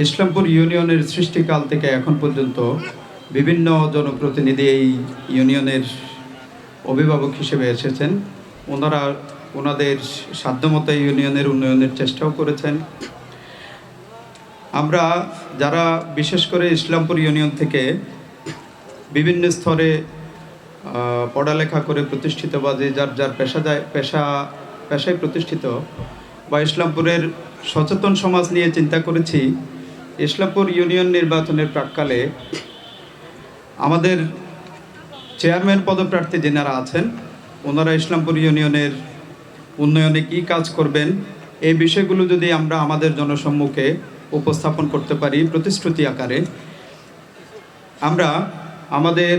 ইসলামপুর ইউনিয়নের সৃষ্টিকাল থেকে এখন পর্যন্ত বিভিন্ন জনপ্রতিনিধি এই ইউনিয়নের অভিভাবক হিসেবে এসেছেন। ওনারা ওনাদের সাধ্যমতো ইউনিয়নের উন্নয়নের চেষ্টাও করেছেন। আমরা যারা বিশেষ করে ইসলামপুর ইউনিয়ন থেকে বিভিন্ন স্তরে পড়ালেখা করে প্রতিষ্ঠিত বা যে যার যার পেশায় প্রতিষ্ঠিত বা ইসলামপুরের সচেতন সমাজ নিয়ে চিন্তা করেছি, ইসলামপুর ইউনিয়ন নির্বাচনের প্রাক্কালে আমাদের চেয়ারম্যান পদপ্রার্থী যেনারা আছেন ওনারা ইসলামপুর ইউনিয়নের উন্নয়নে কী কাজ করবেন এই বিষয়গুলো যদি আমরা আমাদের জনসম্মুখে উপস্থাপন করতে পারি প্রতিশ্রুতি আকারে, আমরা আমাদের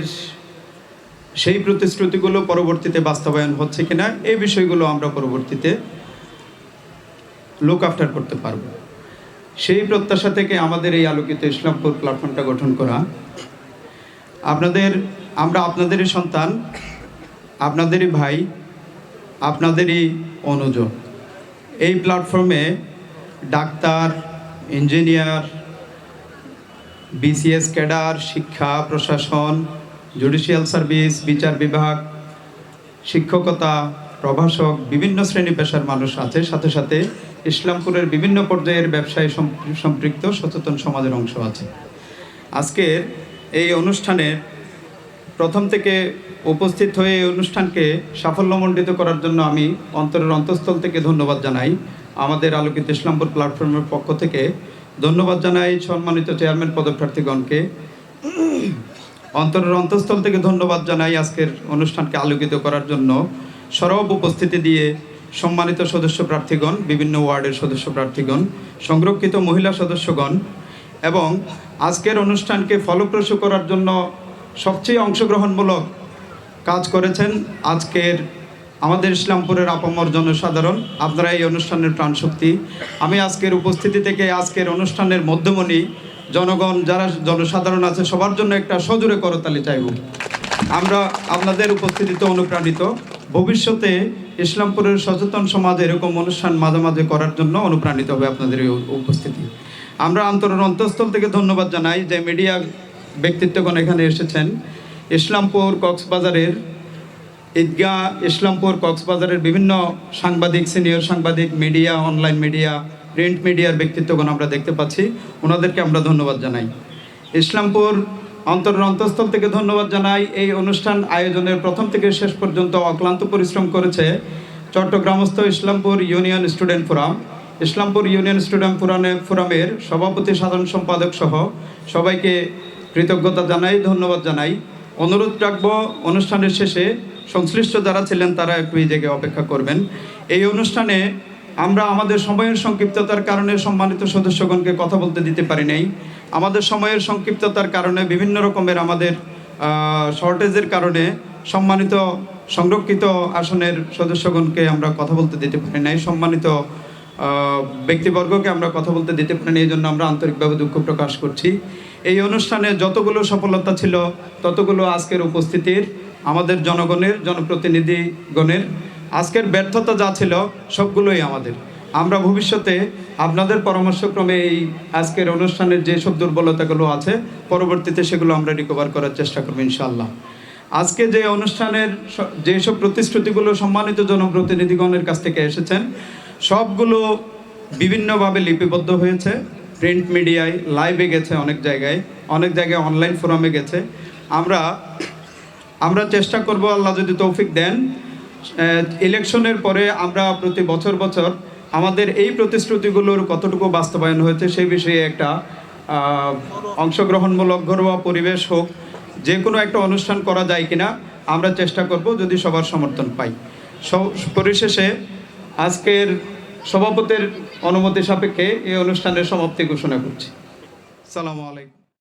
সেই প্রতিশ্রুতিগুলো পরবর্তীতে বাস্তবায়ন হচ্ছে কিনা এই বিষয়গুলো আমরা পরবর্তীতে লুক আফটার করতে পারব। সেই প্রত্যাশা থেকে আমাদের এই আলোকিত ইসলামপুর প্ল্যাটফর্মটা গঠন করা। আমরা আপনাদেরই সন্তান, আপনাদেরই ভাই, আপনাদেরই অনুজ। এই প্ল্যাটফর্মে ডাক্তার, ইঞ্জিনিয়ার, বিসিএস ক্যাডার, শিক্ষা প্রশাসন, জুডিশিয়াল সার্ভিস, বিচার বিভাগ, শিক্ষকতা, প্রভাষক, বিভিন্ন শ্রেণী পেশার মানুষ আছে। সাথে সাথে ইসলামপুরের বিভিন্ন পর্যায়ের ব্যবসায় সম্পৃক্ত সচেতন সমাজের অংশ আছে। আজকের এই অনুষ্ঠানে প্রথম থেকে উপস্থিত হয়ে এই অনুষ্ঠানকে সাফল্যমণ্ডিত করার জন্য আমি অন্তরের অন্তঃস্থল থেকে ধন্যবাদ জানাই। আমাদের আলোকিত ইসলামপুর প্ল্যাটফর্মের পক্ষ থেকে ধন্যবাদ জানাই সম্মানিত চেয়ারম্যান পদপ্রার্থীগণকে। অন্তরের অন্তঃস্থল থেকে ধন্যবাদ জানাই আজকের অনুষ্ঠানকে আলোকিত করার জন্য সরব উপস্থিতি দিয়ে সম্মানিত সদস্য প্রার্থীগণ, বিভিন্ন ওয়ার্ডের সদস্য প্রার্থীগণ, সংরক্ষিত মহিলা সদস্যগণ এবং আজকের অনুষ্ঠানকে ফলপ্রসূ করার জন্য সবচেয়ে অংশগ্রহণমূলক কাজ করেছেন আজকের আমাদের ইসলামপুরের আপামর জনসাধারণ। আপনারা এই অনুষ্ঠানের প্রাণশক্তি। আমি আজকের উপস্থিতি থেকে আজকের অনুষ্ঠানের মধ্যমণি জনগণ যারা জনসাধারণ আছে সবার জন্য একটা সজোরে করতালি চাইব। আমরা আপনাদের উপস্থিতিতে অনুপ্রাণিত। ভবিষ্যতে ইসলামপুরের সচেতন সমাজ এরকম অনুষ্ঠান মাঝে মাঝে করার জন্য অনুপ্রাণিত হবে আপনাদের এই উপস্থিতি। আমরা অন্তরের অন্তঃস্থল থেকে ধন্যবাদ জানাই যে মিডিয়া ব্যক্তিত্বগণ এখানে এসেছেন। ইসলামপুর কক্সবাজারের ঈদগাহ, ইসলামপুর কক্সবাজারের বিভিন্ন সাংবাদিক, সিনিয়র সাংবাদিক, মিডিয়া, অনলাইন মিডিয়া, প্রিন্ট মিডিয়ার ব্যক্তিত্বগণ আমরা দেখতে পাচ্ছি। ওনাদেরকে আমরা ধন্যবাদ জানাই। ইসলামপুর অন্তরের অন্তঃস্থল থেকে ধন্যবাদ জানাই। এই অনুষ্ঠান আয়োজনের প্রথম থেকে শেষ পর্যন্ত অক্লান্ত পরিশ্রম করেছে চট্টগ্রামস্থ Islampur union student forum. Islampur union student ফোরামের সভাপতি, সাধারণ সম্পাদক সহ সবাইকে কৃতজ্ঞতা জানাই, ধন্যবাদ জানাই। অনুরোধ রাখবো অনুষ্ঠানের শেষে সংশ্লিষ্ট যারা ছিলেন তারা একটু এই জায়গায় অপেক্ষা করবেন। এই অনুষ্ঠানে আমরা আমাদের সময়ের সংক্ষিপ্ততার কারণে সম্মানিত সদস্যগণকে কথা বলতে দিতে পারি নাই। আমাদের সময়ের সংক্ষিপ্ততার কারণে বিভিন্ন রকমের আমাদের শর্টেজের কারণে সম্মানিত সংরক্ষিত আসনের সদস্যগণকে আমরা কথা বলতে দিতে পারি নাই, সম্মানিত ব্যক্তিবর্গকে আমরা কথা বলতে দিতে পারি নাই। এই জন্য আমরা আন্তরিকভাবে দুঃখ প্রকাশ করছি। এই অনুষ্ঠানে যতগুলো সফলতা ছিল ততগুলো আজকের উপস্থিতির আমাদের জনগণের, জনপ্রতিনিধিগণের। আজকের ব্যর্থতা যা ছিল সবগুলোই আমাদের। আমরা ভবিষ্যতে আপনাদের পরামর্শক্রমে এই আজকের অনুষ্ঠানের যেসব দুর্বলতাগুলো আছে পরবর্তীতে সেগুলো আমরা রিকভার করার চেষ্টা করব ইনশাআল্লাহ। আজকে যে অনুষ্ঠানের যেসব প্রতিশ্রুতিগুলো সম্মানিত জনপ্রতিনিধিগণের কাছ থেকে এসেছেন সবগুলো বিভিন্নভাবে লিপিবদ্ধ হয়েছে। প্রিন্ট মিডিয়ায়, লাইভে গেছে, অনেক জায়গায় অনলাইন ফোরামে গেছে। আমরা চেষ্টা করব, আল্লাহ যদি তৌফিক দেন, ইলেকশনের পরে আমরা প্রতি বছর আমাদের এই প্রতিশ্রুতিগুলোর কতটুকু বাস্তবায়ন হয়েছে সেই বিষয়ে একটা অংশগ্রহণমূলক ঘরোয়া পরিবেশ হোক, যে কোনো একটা অনুষ্ঠান করা যায় কিনা আমরা চেষ্টা করব যদি সবার সমর্থন পাই। পরিশেষে আজকের সভাপতির অনুমতি সাপেক্ষে এই অনুষ্ঠানের সমাপ্তি ঘোষণা করছি। আসসালামু আলাইকুম।